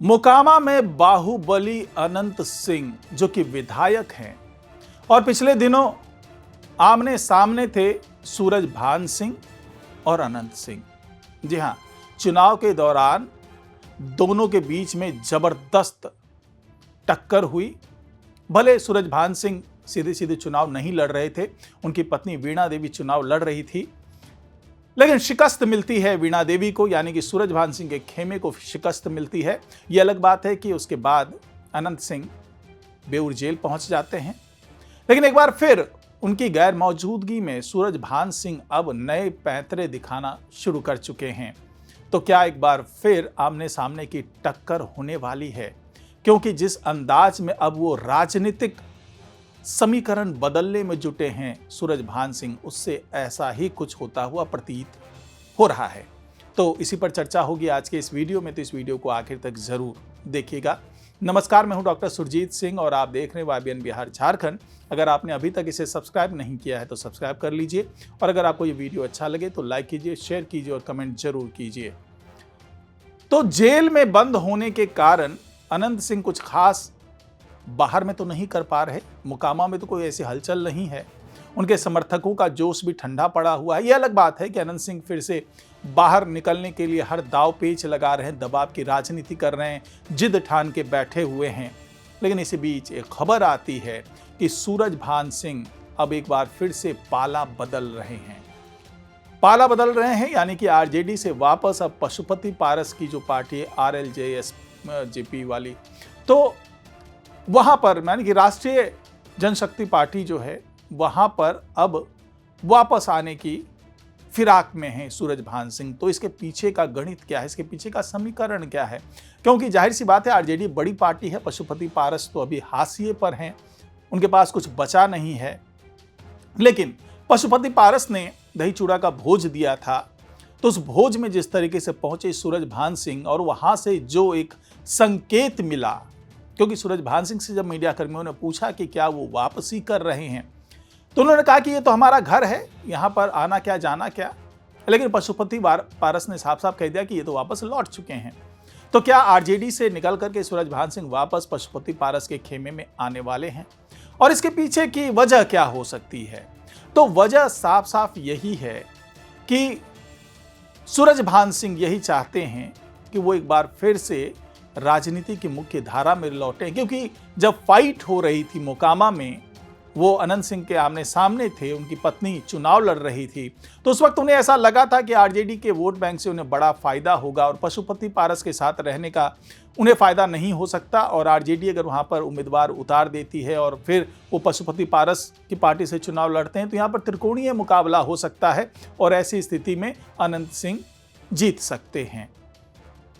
मोकामा में बाहुबली अनंत सिंह जो कि विधायक हैं और पिछले दिनों आमने सामने थे सूरजभान सिंह और अनंत सिंह। जी हां, चुनाव के दौरान दोनों के बीच में जबरदस्त टक्कर हुई। भले सूरजभान सिंह सीधे सीधे चुनाव नहीं लड़ रहे थे, उनकी पत्नी वीणा देवी चुनाव लड़ रही थी, लेकिन शिकस्त मिलती है वीणा देवी को, यानी कि सूरजभान सिंह के खेमे को शिकस्त मिलती है। यह अलग बात है कि उसके बाद अनंत सिंह बेऊर जेल पहुंच जाते हैं, लेकिन एक बार फिर उनकी गैर मौजूदगी में सूरजभान सिंह अब नए पैंतरे दिखाना शुरू कर चुके हैं। तो क्या एक बार फिर आमने सामने की टक्कर होने वाली है? क्योंकि जिस अंदाज में अब वो राजनीतिक समीकरण बदलने में जुटे हैं सूरजभान सिंह, उससे ऐसा ही कुछ होता हुआ प्रतीत हो रहा है। तो इसी पर चर्चा होगी आज के इस वीडियो में, तो इस वीडियो को आखिर तक जरूर देखिएगा। नमस्कार, मैं हूं डॉक्टर सुरजीत सिंह और आप देख रहे हैं YBN बिहार झारखंड। अगर आपने अभी तक इसे सब्सक्राइब नहीं किया है तो सब्सक्राइब कर लीजिए, और अगर आपको ये वीडियो अच्छा लगे तो लाइक कीजिए, शेयर कीजिए और कमेंट जरूर कीजिए। तो जेल में बंद होने के कारण अनंत सिंह कुछ खास बाहर में तो नहीं कर पा रहे। मोकामा में तो कोई ऐसी हलचल नहीं है, उनके समर्थकों का जोश भी ठंडा पड़ा हुआ है। यह अलग बात है कि अनंत सिंह फिर से बाहर निकलने के लिए हर दाव पेच लगा रहे हैं, दबाव की राजनीति कर रहे हैं, जिद ठान के बैठे हुए हैं। लेकिन इसी बीच एक खबर आती है कि सूरजभान सिंह अब एक बार फिर से पाला बदल रहे हैं। पाला बदल रहे हैं यानी कि आरजेडी से वापस अब पशुपति पारस की जो पार्टी है RLJSJP वाली, तो वहां पर यानी कि राष्ट्रीय जनशक्ति पार्टी जो है, वहां पर अब वापस आने की फिराक में है सूरजभान सिंह। तो इसके पीछे का गणित क्या है, इसके पीछे का समीकरण क्या है? क्योंकि जाहिर सी बात है आरजेडी बड़ी पार्टी है, पशुपति पारस तो अभी हाशिए पर हैं, उनके पास कुछ बचा नहीं है। लेकिन पशुपति पारस ने दही चूड़ा का भोज दिया था, तो उस भोज में जिस तरीके से पहुंचे सूरजभान सिंह और वहां से जो एक संकेत मिला, क्योंकि सूरजभान सिंह से जब मीडिया कर्मियों ने पूछा कि क्या वो वापसी कर रहे हैं, तो उन्होंने कहा कि ये तो हमारा घर है, यहाँ पर आना क्या जाना क्या। लेकिन पशुपति पारस ने साफ साफ कह दिया कि ये तो वापस लौट चुके हैं। तो क्या आरजेडी से निकल करके सूरजभान सिंह वापस पशुपति पारस के खेमे में आने वाले हैं? और इसके पीछे की वजह क्या हो सकती है? तो वजह साफ साफ यही है कि सूरजभान सिंह यही चाहते हैं कि वो एक बार फिर से राजनीति की मुख्य धारा में लौटे, क्योंकि जब फाइट हो रही थी मोकामा में, वो अनंत सिंह के आमने सामने थे, उनकी पत्नी चुनाव लड़ रही थी, तो उस वक्त उन्हें ऐसा लगा था कि आरजेडी के वोट बैंक से उन्हें बड़ा फायदा होगा और पशुपति पारस के साथ रहने का उन्हें फायदा नहीं हो सकता। और आरजेडी अगर वहां पर उम्मीदवार उतार देती है और फिर वो पशुपति पारस की पार्टी से चुनाव लड़ते हैं, तो यहाँ पर त्रिकोणीय मुकाबला हो सकता है और ऐसी स्थिति में अनंत सिंह जीत सकते हैं।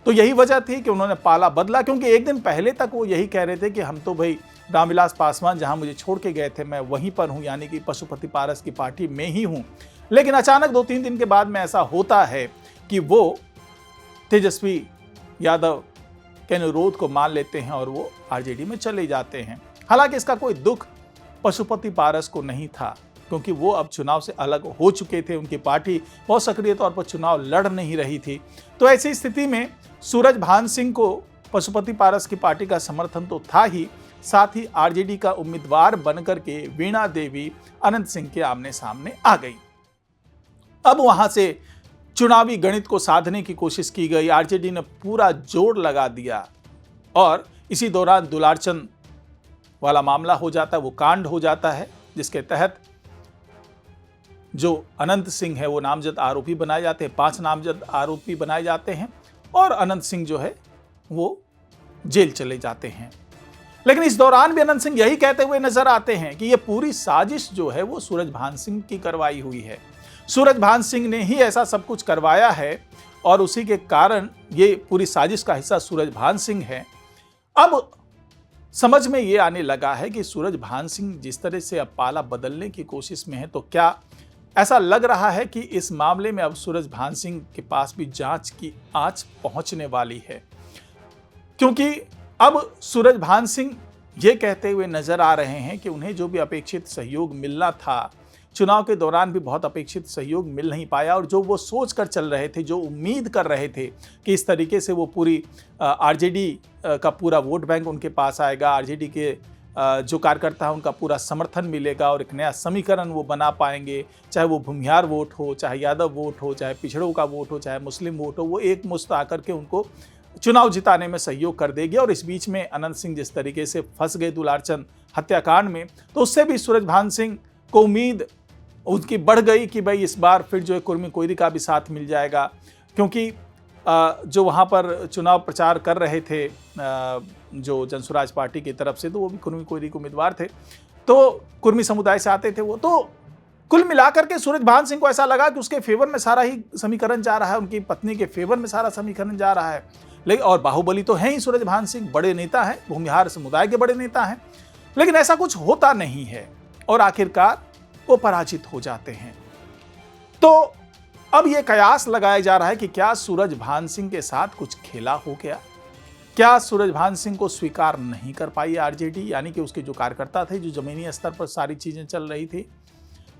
तो यही वजह थी कि उन्होंने पाला बदला, क्योंकि एक दिन पहले तक वो यही कह रहे थे कि हम तो भाई रामविलास पासवान जहां मुझे छोड़ के गए थे मैं वहीं पर हूं, यानी कि पशुपति पारस की पार्टी में ही हूं। लेकिन अचानक 2-3 दिन के बाद में ऐसा होता है कि वो तेजस्वी यादव के अनुरोध को मान लेते हैं और वो आरजेडी में चले जाते हैं। हालांकि इसका कोई दुख पशुपति पारस को नहीं था, क्योंकि वो अब चुनाव से अलग हो चुके थे, उनकी पार्टी बहुत सक्रिय तौर पर चुनाव लड़ नहीं रही थी। तो ऐसी स्थिति में सूरजभान सिंह को पशुपति पारस की पार्टी का समर्थन तो था ही, साथ ही आरजेडी का उम्मीदवार बनकर के वीणा देवी अनंत सिंह के आमने सामने आ गई। अब वहां से चुनावी गणित को साधने की कोशिश की गई, आरजेडी ने पूरा जोर लगा दिया और इसी दौरान दुलारचंद वाला मामला हो जाता है, वो कांड हो जाता है, जिसके तहत जो अनंत सिंह है वो नामजद आरोपी बनाए जाते हैं, 5 नामजद आरोपी बनाए जाते हैं और अनंत सिंह जो है वो जेल चले जाते हैं। लेकिन इस दौरान भी अनंत सिंह यही कहते हुए नजर आते हैं कि ये पूरी साजिश जो है वो सूरजभान सिंह की करवाई हुई है, सूरजभान सिंह ने ही ऐसा सब कुछ करवाया है और उसी के कारण ये पूरी साजिश का हिस्सा सूरजभान सिंह है। अब समझ में ये आने लगा है कि सूरजभान सिंह जिस तरह से अब पाला बदलने की कोशिश में है, तो क्या ऐसा लग रहा है कि इस मामले में अब सूरजभान सिंह के पास भी जांच की आंच पहुंचने वाली है? क्योंकि अब सूरजभान सिंह ये कहते हुए नजर आ रहे हैं कि उन्हें जो भी अपेक्षित सहयोग मिलना था चुनाव के दौरान भी बहुत अपेक्षित सहयोग मिल नहीं पाया और जो वो सोच कर चल रहे थे, जो उम्मीद कर रहे थे कि इस तरीके से वो पूरी आरजेडी का पूरा वोट बैंक उनके पास आएगा, आरजेडी के जो कार्यकर्ता है उनका पूरा समर्थन मिलेगा और एक नया समीकरण वो बना पाएंगे, चाहे वो भूमिहार वोट हो, चाहे यादव वोट हो, चाहे पिछड़ों का वोट हो, चाहे मुस्लिम वोट हो, वो एक मुश्त आकर के उनको चुनाव जिताने में सहयोग कर देगी। और इस बीच में अनंत सिंह जिस तरीके से फंस गए दुलारचंद हत्याकांड में, तो उससे भी सूरजभान सिंह को उम्मीद उनकी बढ़ गई कि भाई इस बार फिर जो है कुर्मी कोयरी का भी साथ मिल जाएगा, क्योंकि जो वहाँ पर चुनाव प्रचार कर रहे थे जो जनसुराज पार्टी की तरफ से, तो वो भी कुर्मी कोयरी के उम्मीदवार थे, तो कुर्मी समुदाय से आते थे वो। तो कुल मिलाकर के सूरजभान सिंह को ऐसा लगा कि उसके फेवर में सारा ही समीकरण जा रहा है, उनकी पत्नी के फेवर में सारा समीकरण जा रहा है। लेकिन और बाहुबली तो हैं ही सूरजभान सिंह, बड़े नेता हैं, भूमिहार समुदाय के बड़े नेता हैं, लेकिन ऐसा कुछ होता नहीं है और आखिरकार वो पराजित हो जाते हैं। तो अब ये कयास लगाया जा रहा है कि क्या सूरजभान सिंह के साथ कुछ खेला हो गया, क्या सूरजभान सिंह को स्वीकार नहीं कर पाई आरजेडी, यानी कि उसके जो कार्यकर्ता थे, जो जमीनी स्तर पर सारी चीजें चल रही थी,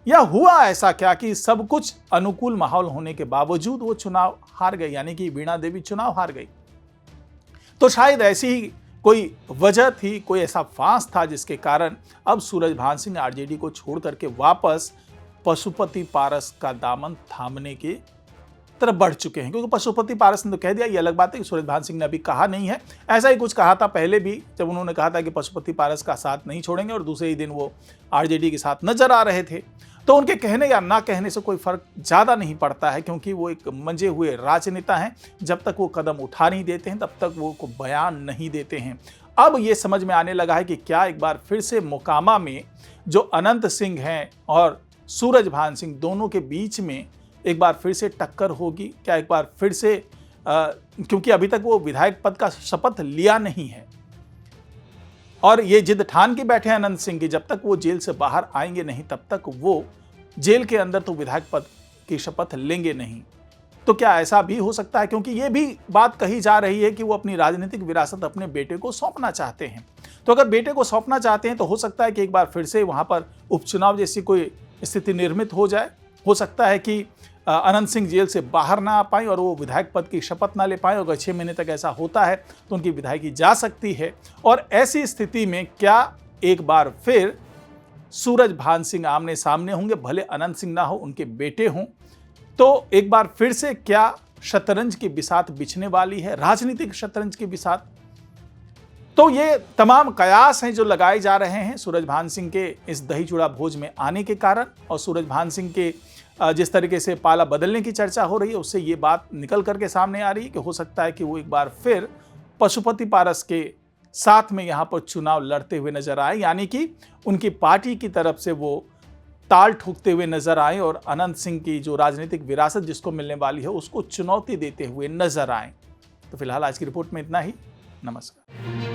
या हुआ ऐसा क्या कि सब कुछ अनुकूल माहौल होने के बावजूद वो चुनाव हार गई, यानी कि वीणा देवी चुनाव हार गई। तो शायद ऐसी ही कोई वजह थी, कोई ऐसा फांस था जिसके कारण अब सूरजभान सिंह आरजेडी को छोड़ करके वापस पशुपति पारस का दामन थामने की तरफ बढ़ चुके हैं। क्योंकि पशुपति पारस ने तो कह दिया, ये अलग बात है कि सूरजभान सिंह ने अभी कहा नहीं है, ऐसा ही कुछ कहा था पहले भी, जब उन्होंने कहा था कि पशुपति पारस का साथ नहीं छोड़ेंगे और दूसरे ही दिन वो आरजेडी के साथ नजर आ रहे थे। तो उनके कहने या ना कहने से कोई फर्क ज़्यादा नहीं पड़ता है, क्योंकि वो एक मंजे हुए राजनेता हैं। जब तक वो कदम उठा नहीं देते हैं तब तक वो को बयान नहीं देते हैं। अब ये समझ में आने लगा है कि क्या एक बार फिर से मोकामा में जो अनंत सिंह हैं और सूरजभान सिंह दोनों के बीच में एक बार फिर से टक्कर होगी, क्या एक बार फिर से क्योंकि अभी तक वो विधायक पद का शपथ लिया नहीं है और ये जिद ठान के बैठे हैं अनंत सिंह की, जब तक वो जेल से बाहर आएंगे नहीं तब तक वो जेल के अंदर तो विधायक पद की शपथ लेंगे नहीं। तो क्या ऐसा भी हो सकता है, क्योंकि ये भी बात कही जा रही है कि वो अपनी राजनीतिक विरासत अपने बेटे को सौंपना चाहते हैं। तो अगर बेटे को सौंपना चाहते हैं तो हो सकता है कि एक बार फिर से वहां पर उपचुनाव जैसी कोई स्थिति निर्मित हो जाए। हो सकता है कि अनंत सिंह जेल से बाहर ना आ पाएं और वो विधायक पद की शपथ ना ले पाएं, और अगर 6 महीने तक ऐसा होता है तो उनकी विधायकी जा सकती है। और ऐसी स्थिति में क्या एक बार फिर सूरजभान सिंह आमने सामने होंगे, भले अनंत सिंह ना हो, उनके बेटे हों, तो एक बार फिर से क्या शतरंज की बिसात बिछने वाली है, राजनीतिक शतरंज की बिसात। तो ये तमाम कयास हैं जो लगाए जा रहे हैं सूरजभान सिंह के इस दही चूड़ा भोज में आने के कारण, और सूरजभान सिंह के जिस तरीके से पाला बदलने की चर्चा हो रही है उससे ये बात निकल करके सामने आ रही है कि हो सकता है कि वो एक बार फिर पशुपति पारस के साथ में यहाँ पर चुनाव लड़ते हुए नजर आए, यानी कि उनकी पार्टी की तरफ से वो ताल ठोकते हुए नजर आए और अनंत सिंह की जो राजनीतिक विरासत जिसको मिलने वाली है उसको चुनौती देते हुए नजर आए। तो फिलहाल आज की रिपोर्ट में इतना ही। नमस्कार।